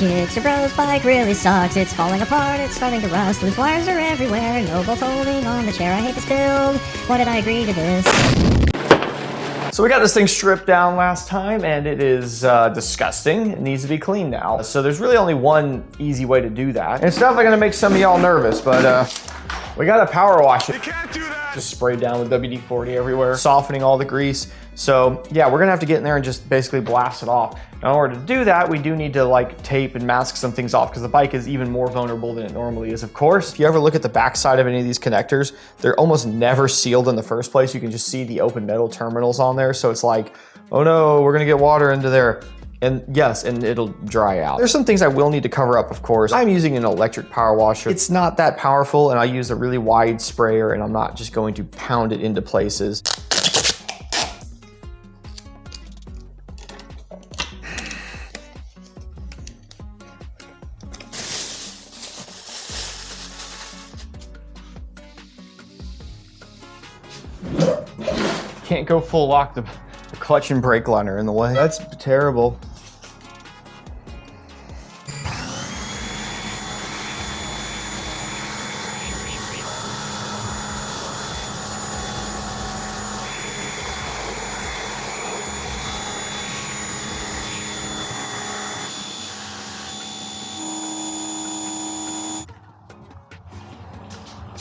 Gixxer Bro's bike really sucks. It's falling apart, it's starting to rust. Loose wires are everywhere, no bolts holding on the chair. I hate this build. Why did I agree to this? So we got this thing stripped down last time, and it is disgusting. It needs to be cleaned now. So there's really only one easy way to do that. And it's definitely gonna make some of y'all nervous, but we gotta power wash it. You can't do that! Just sprayed down with WD-40 everywhere, softening all the grease. So yeah, we're gonna have to get in there and just basically blast it off. Now, in order to do that, we do need to like tape and mask some things off because the bike is even more vulnerable than it normally is, of course. If you ever look at the back side of any of these connectors, they're almost never sealed in the first place. You can just see the open metal terminals on there. So it's like, oh no, we're gonna get water into there. And yes, and it'll dry out. There's some things I will need to cover up, of course. I'm using an electric power washer. It's not that powerful, and I use a really wide sprayer, and I'm not just going to pound it into places. Can't go full lock, the clutch and brake line are in the way. That's terrible.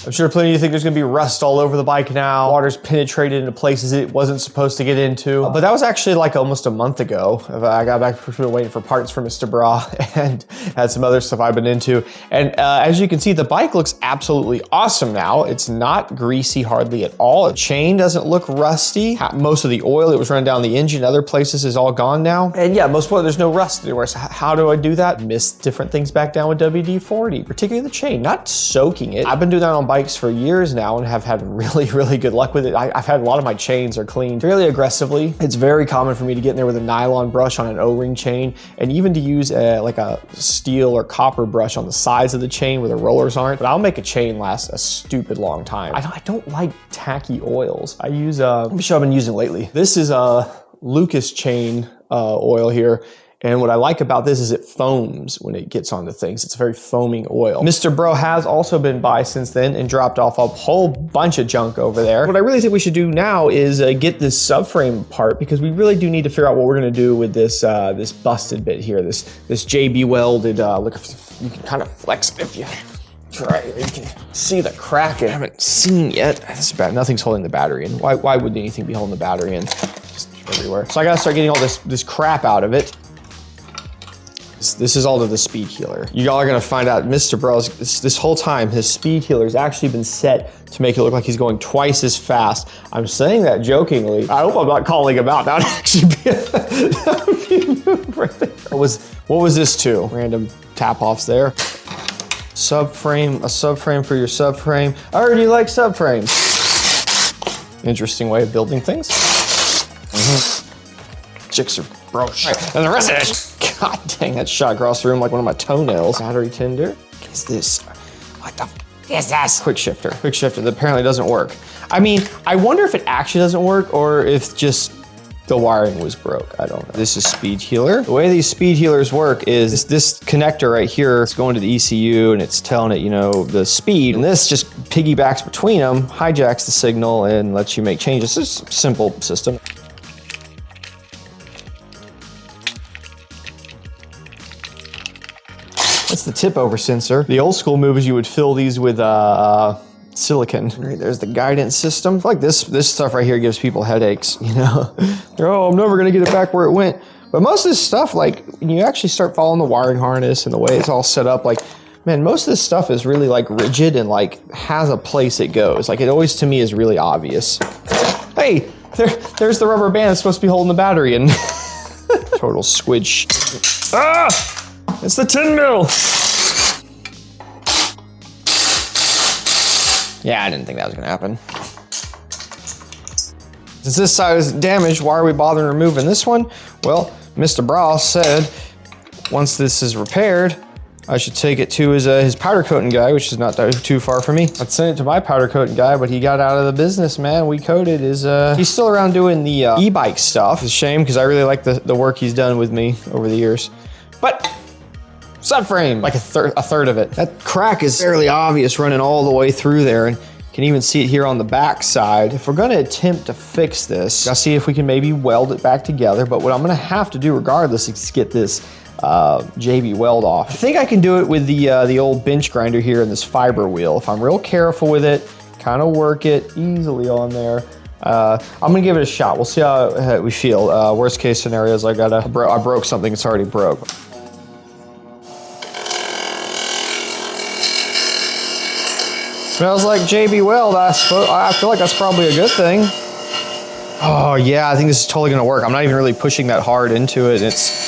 I'm sure plenty of you think there's gonna be rust all over the bike now. Water's penetrated into places it wasn't supposed to get into. But that was actually like almost a month ago. I got back from waiting for parts for Mr. Brah and had some other stuff I've been into. And as you can see, the bike looks absolutely awesome now. It's not greasy hardly at all. The chain doesn't look rusty. Most of the oil that was running down the engine, other places, is all gone now. And yeah, most of there's no rust anywhere. So how do I do that? Mist different things back down with WD-40, particularly the chain, not soaking it. I've been doing that on bikes for years now and have had really, really good luck with it. I've had a lot of my chains are cleaned fairly aggressively. It's very common for me to get in there with a nylon brush on an O-ring chain, and even to use like a steel or copper brush on the sides of the chain where the rollers aren't. But I'll make a chain last a stupid long time. I don't like tacky oils. I use, let me show I've been using lately. This is a Lucas chain oil here. And what I like about this is it foams when it gets onto things. It's a very foaming oil. Mr. Bro has also been by since then and dropped off a whole bunch of junk over there. What I really think we should do now is get this subframe part, because we really do need to figure out what we're gonna do with this this busted bit here, this JB welded, look, you can kind of flex it if you try. You can see the crack I haven't seen yet. This is bad, nothing's holding the battery in. Why would anything be holding the battery in? Just everywhere. So I gotta start getting all this crap out of it. This is all to the speed healer. Y'all are gonna find out Mr. Bro's, this whole time, his speed healer's actually been set to make it look like he's going twice as fast. I'm saying that jokingly. I hope I'm not calling him out. That would actually be a move right there. What was this to? Random tap offs there. Subframe, a subframe for your subframe. I heard you like subframes. Interesting way of building things. Gixxer, bro. Right. And the rest of it. God dang, that shot across the room like one of my toenails. Battery tender. What is this? What the f is this? Quick shifter. Quick shifter that apparently doesn't work. I mean, I wonder if it actually doesn't work or if just the wiring was broke. I don't know. This is speed healer. The way these speed healers work is this connector right here, it's going to the ECU and it's telling it, you know, the speed. And this just piggybacks between them, hijacks the signal and lets you make changes. It's a simple system. That's the tip over sensor. The old school move is you would fill these with silicone. Right, there's the guidance system. Like this stuff right here gives people headaches, you know? Oh, I'm never gonna get it back where it went. But most of this stuff, like when you actually start following the wiring harness and the way it's all set up, like, man, most of this stuff is really like rigid and like has a place it goes. Like it always to me is really obvious. Hey, there's the rubber band that's supposed to be holding the battery in. Total squidge. Ah! It's the 10 mil. Yeah, I didn't think that was gonna happen. Since this side is damaged, why are we bothering removing this one? Well, Mr. Brah said once this is repaired, I should take it to his powder coating guy, which is not too far from me. I'd send it to my powder coating guy, but he got out of the business, man. We coated he's still around doing the e-bike stuff. It's a shame because I really like the work he's done with me over the years. But subframe, like a third of it. That crack is fairly obvious running all the way through there, and you can even see it here on the back side. If we're gonna attempt to fix this, I'll see if we can maybe weld it back together, but what I'm gonna have to do regardless is get this JB weld off. I think I can do it with the old bench grinder here and this fiber wheel. If I'm real careful with it, kind of work it easily on there. I'm gonna give it a shot. We'll see how we feel. Worst case scenario is I broke something that's already broke. Smells like JB Weld. I feel like that's probably a good thing. Oh yeah, I think this is totally gonna work. I'm not even really pushing that hard into it. It's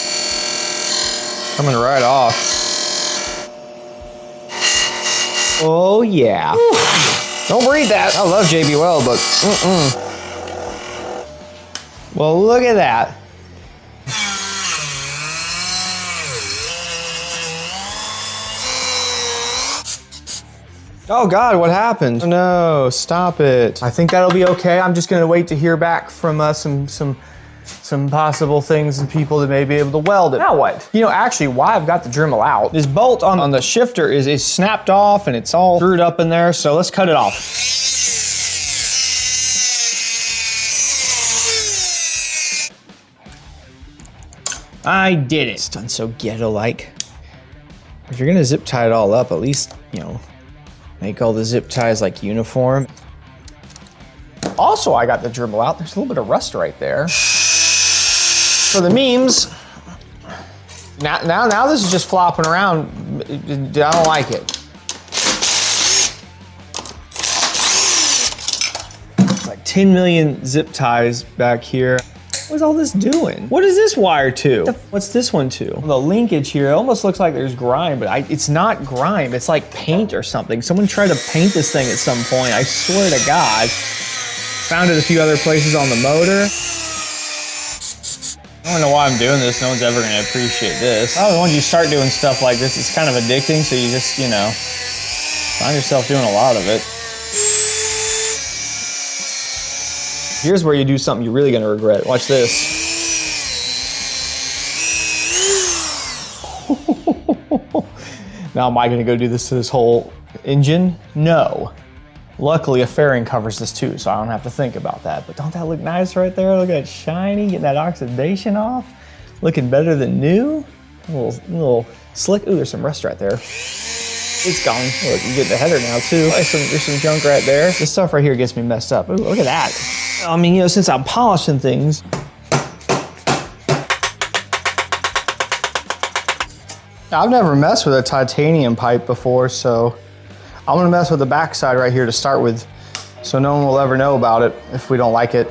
coming right off. Oh yeah. Don't breathe that. I love JB Weld, but Well, look at that. Oh God, what happened? Oh, no, stop it. I think that'll be okay. I'm just gonna wait to hear back from some possible things and people that may be able to weld it. Now what? You know, actually, why I've got the Dremel out, this bolt on the shifter is snapped off and it's all screwed up in there, so let's cut it off. I did it. It's done so ghetto-like. If you're gonna zip tie it all up, at least, you know, make all the zip ties like uniform. Also, I got the Dremel out. There's a little bit of rust right there. For the memes, now this is just flopping around. I don't like it. It's like 10 million zip ties back here. What is all this doing? What is this wire to? What's this one to? The linkage here, it almost looks like there's grime, but it's not grime. It's like paint or something. Someone tried to paint this thing at some point. I swear to God. Found it a few other places on the motor. I don't know why I'm doing this. No one's ever gonna appreciate this. Once you start doing stuff like this, it's kind of addicting, so you just, you know, find yourself doing a lot of it. Here's where you do something you're really gonna regret. Watch this. Now, am I gonna go do this to this whole engine? No. Luckily, a fairing covers this too, so I don't have to think about that. But don't that look nice right there? Look at that shiny, getting that oxidation off. Looking better than new. A little slick. Ooh, there's some rust right there. It's gone. Look, you get the header now too. There's some junk right there. This stuff right here gets me messed up. Ooh, look at that. I mean, you know, since I'm polishing things, I've never messed with a titanium pipe before, so I'm gonna mess with the backside right here to start with, so no one will ever know about it if we don't like it.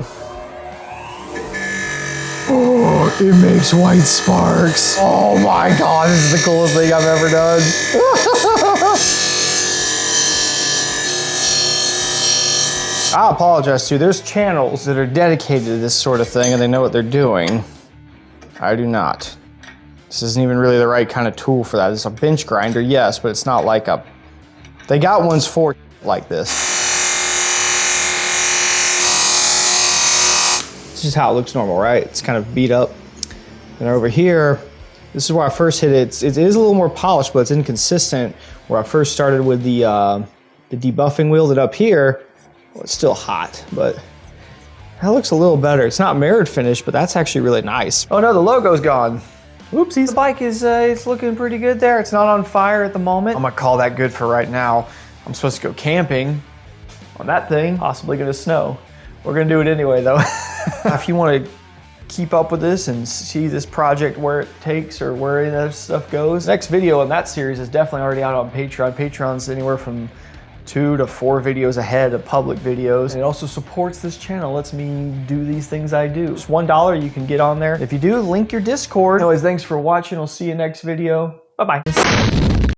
Oh, it makes white sparks. Oh my God, this is the coolest thing I've ever done. I apologize too. There's channels that are dedicated to this sort of thing and they know what they're doing. I do not. This isn't even really the right kind of tool for that. It's a bench grinder, yes, but it's not like a... They got ones for like this. This is how it looks normal, right? It's kind of beat up. And over here, this is where I first hit it. It is a little more polished, but it's inconsistent. Where I first started with the debuffing wheel, that up here, well, it's still hot, but that looks a little better. It's not mirrored finish, but that's actually really nice. Oh no, the logo's gone. Oopsies. The bike is it's looking pretty good there. It's not on fire at the moment. I'm gonna call that good for right now. I'm supposed to go camping on that thing. Possibly gonna snow. We're gonna do it anyway though. If you wanna keep up with this and see this project where it takes or where any of that stuff goes, next video in that series is definitely already out on Patreon. Patreon's anywhere from 2 to 4 videos ahead of public videos. And it also supports this channel, lets me do these things I do. Just $1 you can get on there. If you do, link your Discord. Anyways, thanks for watching. I'll see you next video. Bye-bye.